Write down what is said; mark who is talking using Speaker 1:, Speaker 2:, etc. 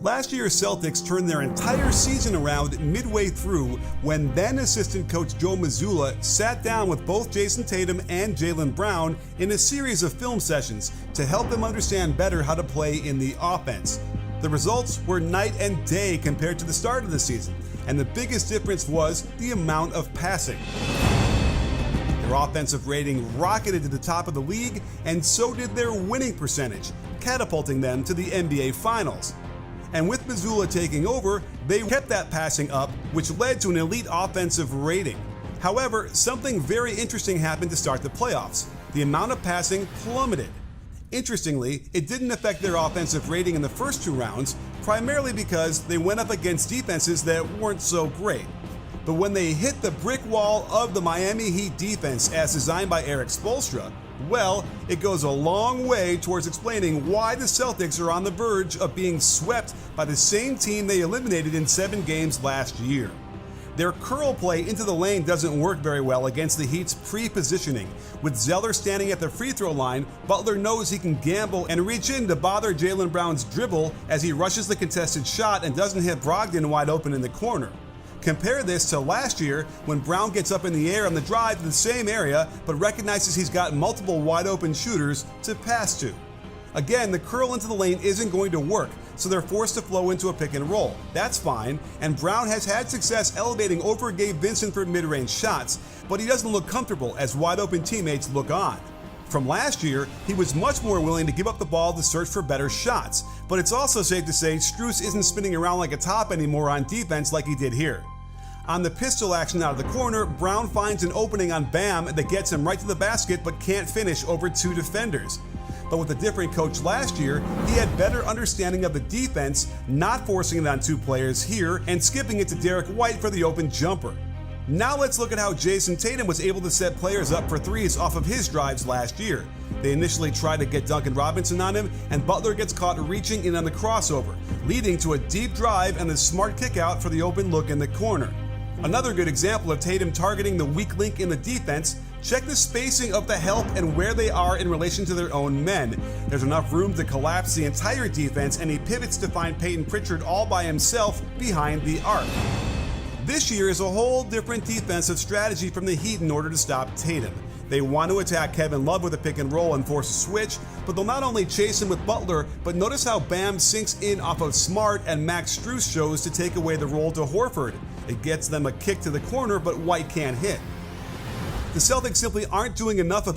Speaker 1: Last year's Celtics turned their entire season around midway through when then assistant coach Joe Mazzulla sat down with both Jason Tatum and Jaylen Brown in a series of film sessions to help them understand better how to play in the offense. The results were night and day compared to the start of the season, and the biggest difference was the amount of passing. Their offensive rating rocketed to the top of the league, and so did their winning percentage, catapulting them to the NBA Finals. And with Mazzulla taking over, they kept that passing up, which led to an elite offensive rating. However, something very interesting happened to start the playoffs. The amount of passing plummeted. Interestingly, it didn't affect their offensive rating in the first two rounds, primarily because they went up against defenses that weren't so great. But when they hit the brick wall of the Miami Heat defense as designed by Erik Spoelstra, well, it goes a long way towards explaining why the Celtics are on the verge of being swept by the same team they eliminated in 7 games last year. Their curl play into the lane doesn't work very well against the Heat's pre-positioning. With Zeller standing at the free throw line, Butler knows he can gamble and reach in to bother Jaylen Brown's dribble as he rushes the contested shot and doesn't hit Brogdon wide open in the corner. Compare this to last year when Brown gets up in the air on the drive to the same area but recognizes he's got multiple wide open shooters to pass to. Again, the curl into the lane isn't going to work, so they're forced to flow into a pick and roll. That's fine, and Brown has had success elevating over Gabe Vincent for mid-range shots, but he doesn't look comfortable as wide open teammates look on. From last year, he was much more willing to give up the ball to search for better shots, but it's also safe to say Strus isn't spinning around like a top anymore on defense like he did here. On the pistol action out of the corner, Brown finds an opening on Bam that gets him right to the basket but can't finish over 2 defenders. But with a different coach last year, he had better understanding of the defense, not forcing it on 2 players here and skipping it to Derek White for the open jumper. Now let's look at how Jason Tatum was able to set players up for threes off of his drives last year. They initially tried to get Duncan Robinson on him, and Butler gets caught reaching in on the crossover, leading to a deep drive and a smart kick out for the open look in the corner. Another good example of Tatum targeting the weak link in the defense, check the spacing of the help and where they are in relation to their own men. There's enough room to collapse the entire defense, and he pivots to find Peyton Pritchard all by himself behind the arc. This year is a whole different defensive strategy from the Heat in order to stop Tatum. They want to attack Kevin Love with a pick and roll and force a switch, but they'll not only chase him with Butler, but notice how Bam sinks in off of Smart and Max Strus shows to take away the roll to Horford. It gets them a kick to the corner, but White can't hit. The Celtics simply aren't doing enough of